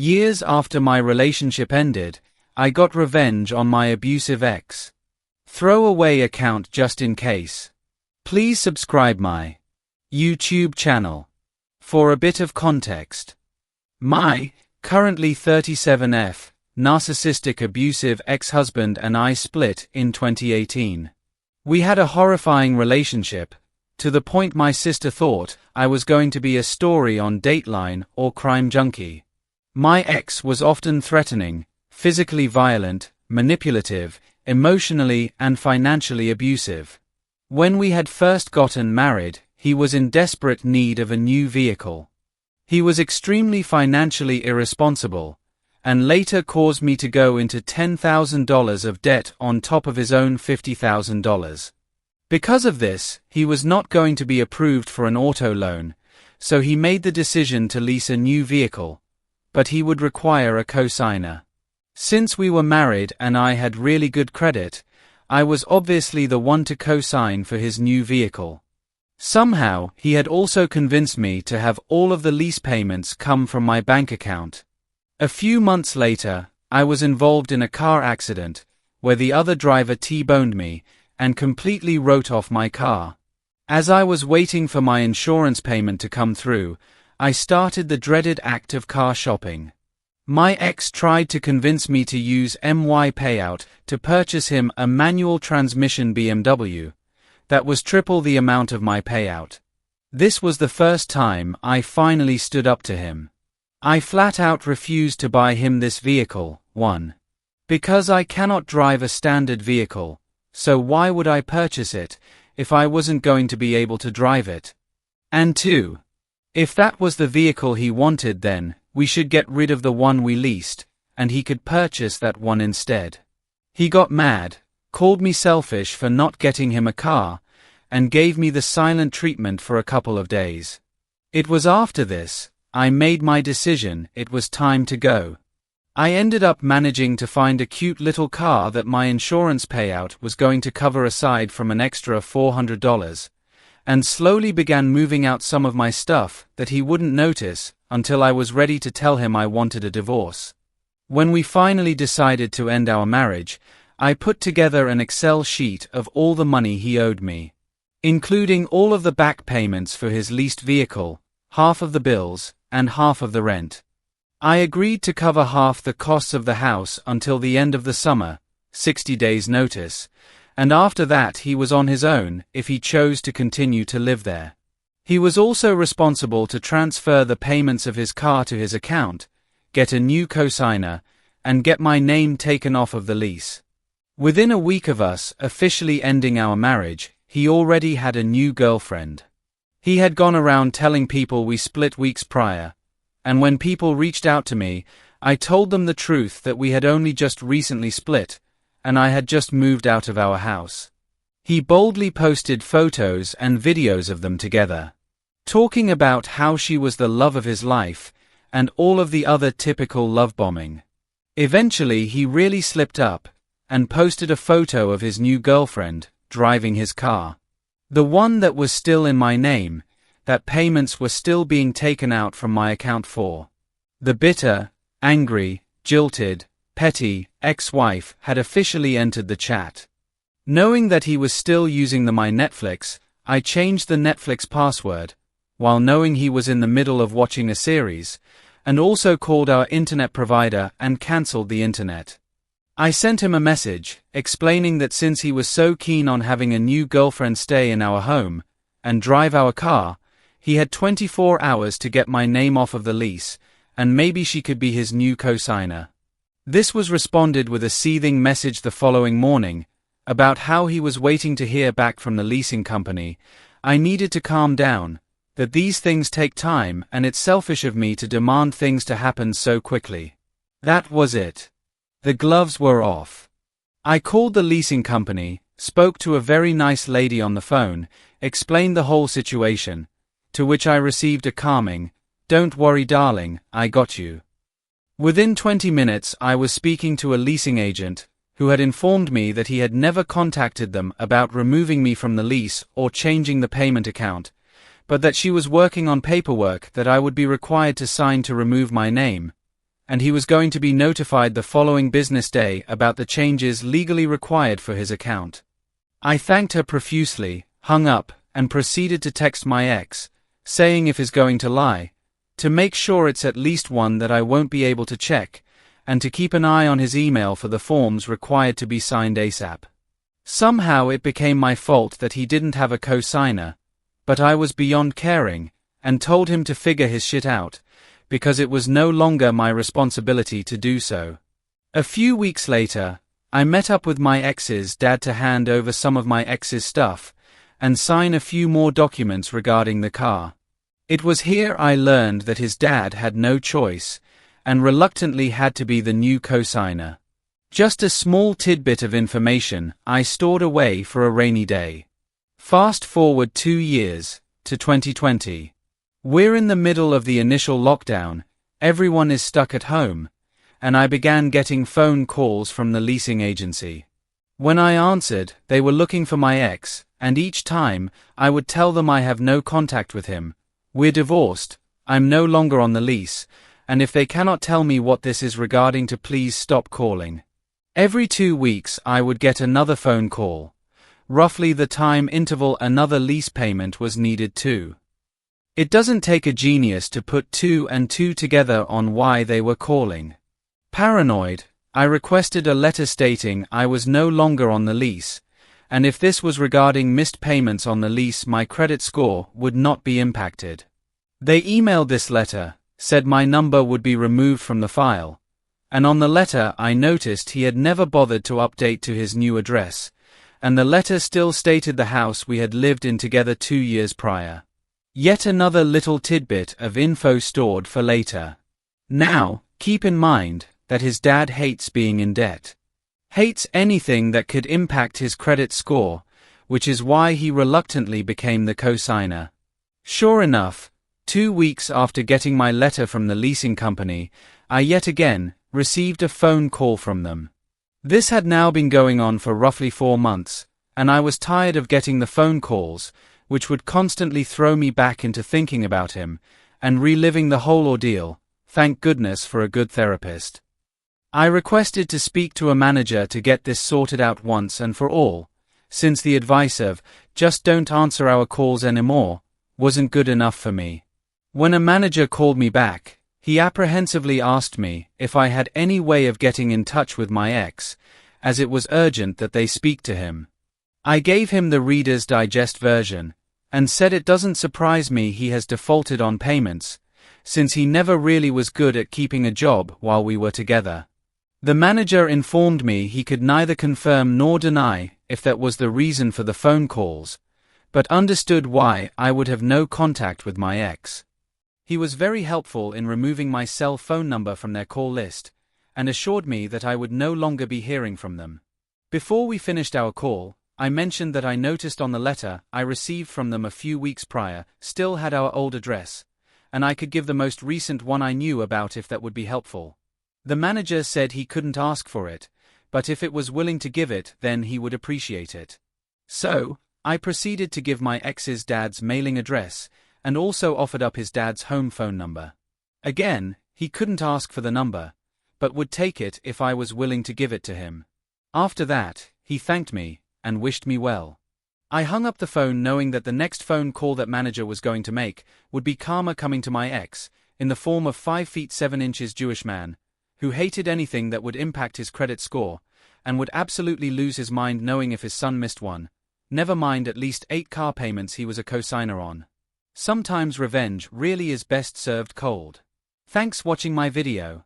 Years after my relationship ended, I got revenge on my abusive ex. Throwaway account just in case. Please subscribe my YouTube channel. For a bit of context. My, currently 37F, narcissistic abusive ex-husband and I split in 2018. We had a horrifying relationship, to the point my sister thought I was going to be a story on Dateline or Crime Junkie. My ex was often threatening, physically violent, manipulative, emotionally and financially abusive. When we had first gotten married, he was in desperate need of a new vehicle. He was extremely financially irresponsible, and later caused me to go into $10,000 of debt on top of his own $50,000. Because of this, he was not going to be approved for an auto loan, so he made the decision to lease a new vehicle, but he would require a co-signer. Since we were married and I had really good credit, I was obviously the one to co-sign for his new vehicle. Somehow, he had also convinced me to have all of the lease payments come from my bank account. A few months later, I was involved in a car accident, where the other driver T-boned me, and completely wrote off my car. As I was waiting for my insurance payment to come through, I started the dreaded act of car shopping. My ex tried to convince me to use MY payout to purchase him a manual transmission BMW. That was triple the amount of my payout. This was the first time I finally stood up to him. I flat out refused to buy him this vehicle. 1. Because I cannot drive a standard vehicle. So why would I purchase it, if I wasn't going to be able to drive it? And 2. If that was the vehicle he wanted, then we should get rid of the one we leased, and he could purchase that one instead. He got mad, called me selfish for not getting him a car, and gave me the silent treatment for a couple of days. It was after this, I made my decision it was time to go. I ended up managing to find a cute little car that my insurance payout was going to cover aside from an extra $400, and slowly began moving out some of my stuff that he wouldn't notice until I was ready to tell him I wanted a divorce. When we finally decided to end our marriage, I put together an Excel sheet of all the money he owed me, including all of the back payments for his leased vehicle, half of the bills, and half of the rent. I agreed to cover half the costs of the house until the end of the summer, 60 days notice, and after that he was on his own if he chose to continue to live there. He was also responsible to transfer the payments of his car to his account, get a new co-signer, and get my name taken off of the lease. Within a week of us officially ending our marriage, he already had a new girlfriend. He had gone around telling people we split weeks prior, and when people reached out to me, I told them the truth that we had only just recently split, and I had just moved out of our house. He boldly posted photos and videos of them together, talking about how she was the love of his life, and all of the other typical love bombing. Eventually he really slipped up, and posted a photo of his new girlfriend, driving his car. The one that was still in my name, that payments were still being taken out from my account for. The bitter, angry, jilted, petty ex-wife had officially entered the chat. Knowing that he was still using my Netflix, I changed the Netflix password, while knowing he was in the middle of watching a series, and also called our internet provider and cancelled the internet. I sent him a message, explaining that since he was so keen on having a new girlfriend stay in our home, and drive our car, he had 24 hours to get my name off of the lease, and maybe she could be his new co-signer. This was responded with a seething message the following morning, about how he was waiting to hear back from the leasing company. I needed to calm down, that these things take time and it's selfish of me to demand things to happen so quickly. That was it. The gloves were off. I called the leasing company, spoke to a very nice lady on the phone, explained the whole situation, to which I received a calming, "Don't worry darling, I got you." Within 20 minutes I was speaking to a leasing agent, who had informed me that he had never contacted them about removing me from the lease or changing the payment account, but that she was working on paperwork that I would be required to sign to remove my name, and he was going to be notified the following business day about the changes legally required for his account. I thanked her profusely, hung up, and proceeded to text my ex, saying if he's going to lie, to make sure it's at least one that I won't be able to check, and to keep an eye on his email for the forms required to be signed ASAP. Somehow it became my fault that he didn't have a co-signer, but I was beyond caring, and told him to figure his shit out, because it was no longer my responsibility to do so. A few weeks later, I met up with my ex's dad to hand over some of my ex's stuff, and sign a few more documents regarding the car. It was here I learned that his dad had no choice, and reluctantly had to be the new co-signer. Just a small tidbit of information I stored away for a rainy day. Fast forward 2 years, to 2020. We're in the middle of the initial lockdown, everyone is stuck at home, and I began getting phone calls from the leasing agency. When I answered, they were looking for my ex, and each time, I would tell them I have no contact with him. We're divorced, I'm no longer on the lease, and if they cannot tell me what this is regarding to please stop calling. Every 2 weeks I would get another phone call. Roughly the time interval another lease payment was needed too. It doesn't take a genius to put 2 and 2 together on why they were calling. Paranoid, I requested a letter stating I was no longer on the lease, and if this was regarding missed payments on the lease my credit score would not be impacted. They emailed this letter, said my number would be removed from the file, and on the letter I noticed he had never bothered to update to his new address, and the letter still stated the house we had lived in together 2 years prior. Yet another little tidbit of info stored for later. Now, keep in mind that his dad hates being in debt. Hates anything that could impact his credit score, which is why he reluctantly became the co-signer. Sure enough, 2 weeks after getting my letter from the leasing company, I yet again received a phone call from them. This had now been going on for roughly 4 months, and I was tired of getting the phone calls, which would constantly throw me back into thinking about him, and reliving the whole ordeal. Thank goodness for a good therapist. I requested to speak to a manager to get this sorted out once and for all, since the advice of, just don't answer our calls anymore, wasn't good enough for me. When a manager called me back, he apprehensively asked me if I had any way of getting in touch with my ex, as it was urgent that they speak to him. I gave him the Reader's Digest version, and said it doesn't surprise me he has defaulted on payments, since he never really was good at keeping a job while we were together. The manager informed me he could neither confirm nor deny if that was the reason for the phone calls, but understood why I would have no contact with my ex. He was very helpful in removing my cell phone number from their call list, and assured me that I would no longer be hearing from them. Before we finished our call, I mentioned that I noticed on the letter I received from them a few weeks prior still had our old address, and I could give the most recent one I knew about if that would be helpful. The manager said he couldn't ask for it, but if it was willing to give it, then he would appreciate it. So, I proceeded to give my ex's dad's mailing address, and also offered up his dad's home phone number. Again, he couldn't ask for the number, but would take it if I was willing to give it to him. After that, he thanked me, and wished me well. I hung up the phone knowing that the next phone call that manager was going to make would be karma coming to my ex, in the form of 5 feet 7 inches Jewish man, who hated anything that would impact his credit score, and would absolutely lose his mind knowing if his son missed one, never mind at least 8 car payments he was a co-signer on. Sometimes revenge really is best served cold. Thanks watching my video.